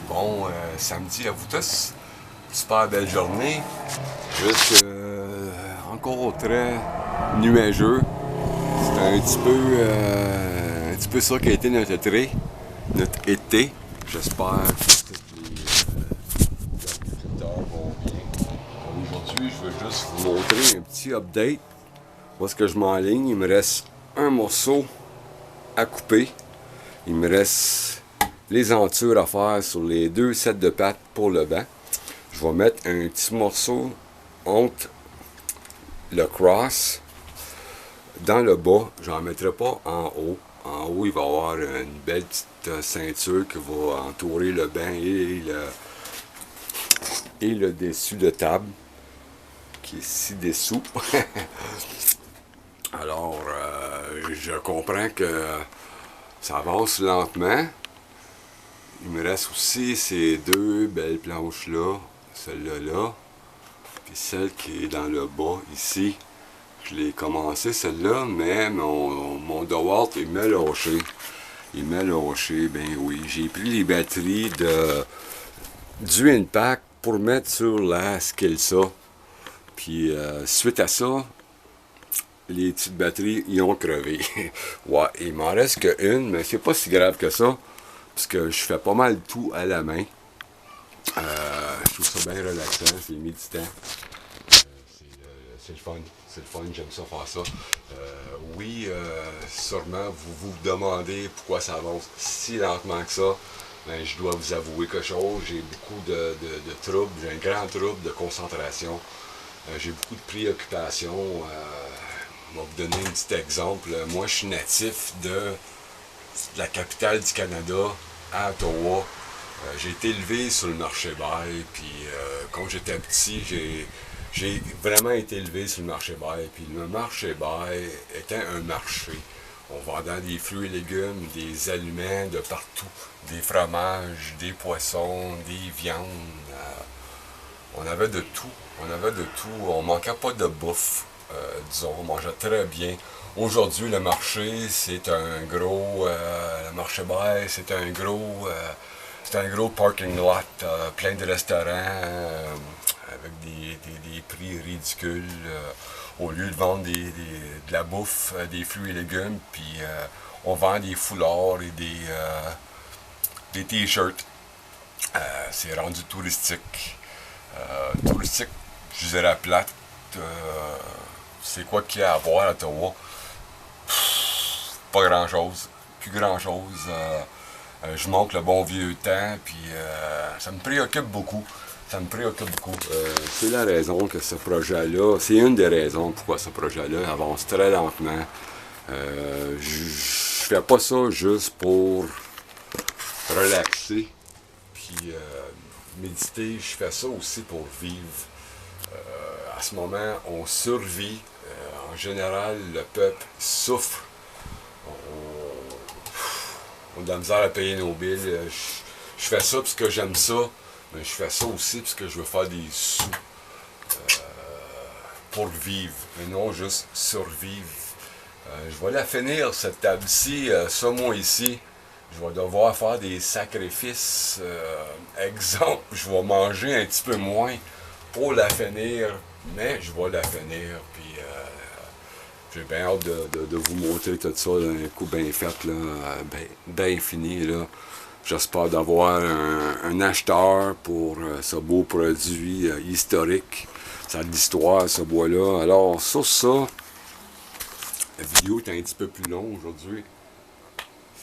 Bon, samedi à vous tous. Super belle journée. Juste encore très nuageux. C'est un petit peu ça qui a été notre été. J'espère que tous les agriculteurs vont bien. Aujourd'hui, je veux juste vous montrer un petit update. Où est-ce que je m'enligne? Il me reste un morceau à couper. Il me reste les entures à faire sur les 2 sets de pattes pour le banc. Je vais mettre un petit morceau entre le cross dans le bas. J'en mettrai pas en haut. En haut, il va y avoir une belle petite ceinture qui va entourer le banc et le dessus de table qui est ci-dessous. Alors, je comprends que ça avance lentement. Il me reste aussi ces 2 belles planches-là, celle-là, puis celle qui est dans le bas, ici. Je l'ai commencé, celle-là, mais mon DeWalt, il m'a lâché. Il m'a lâché, ben oui. J'ai pris les batteries du Impact pour mettre sur la Skilsa. Puis, suite à ça, les petites batteries, ils ont crevé. Ouais, il m'en reste qu'une, mais c'est pas si grave que ça. Parce que je fais pas mal tout à la main. Je trouve ça bien relaxant, c'est méditant. C'est le fun. C'est le fun, j'aime ça faire ça. Oui, sûrement, vous vous demandez pourquoi ça avance si lentement que ça. Ben, je dois vous avouer quelque chose. J'ai beaucoup de troubles. J'ai un grand trouble de concentration. J'ai beaucoup de préoccupations. Je vais vous donner un petit exemple. Moi, je suis natif de la capitale du Canada, à Ottawa. J'ai été élevé sur le marché bail, puis quand j'étais petit, j'ai vraiment été élevé sur le marché bail. Puis le marché bail était un marché. On vendait des fruits et légumes, des aliments de partout, des fromages, des poissons, des viandes. On avait de tout. On avait de tout. On manquait pas de bouffe. Disons, on mangeait très bien. Aujourd'hui, le marché, c'est un gros... le marché bail, c'est un gros parking lot, plein de restaurants, avec des prix ridicules. Au lieu de vendre de la bouffe, des fruits et légumes, puis on vend des foulards et des t-shirts. C'est rendu touristique. Touristique, je dirais plate. C'est quoi qu'il y a à voir à Ottawa? Pas grand chose, plus grand chose. Je manque le bon vieux temps, puis ça me préoccupe beaucoup. Ça me préoccupe beaucoup. C'est la raison que ce projet-là, c'est une des raisons pourquoi ce projet-là avance très lentement. Je fais pas ça juste pour relaxer, puis méditer. Je fais ça aussi pour vivre. À ce moment, on survit. En général, le peuple souffre. On a de la misère à payer nos billes. Je fais ça parce que j'aime ça, mais je fais ça aussi parce que je veux faire des sous pour vivre, et non juste survivre. Je vais la finir, cette table-ci, ce mois ici. Je vais devoir faire des sacrifices. Exemple, je vais manger un petit peu moins pour la finir, mais je vais la finir. Puis j'ai bien hâte de vous montrer tout ça d'un coup bien fait, là, bien fini. Là. J'espère d'avoir un acheteur pour ce beau produit historique. Ça a de l'histoire, ce bois-là. Alors, sur ça, la vidéo est un petit peu plus longue aujourd'hui.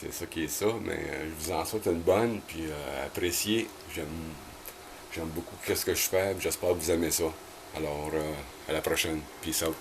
C'est ça qui est ça, mais je vous en souhaite une bonne, puis appréciez. J'aime beaucoup ce que je fais, j'espère que vous aimez ça. Alors, à la prochaine. Peace out.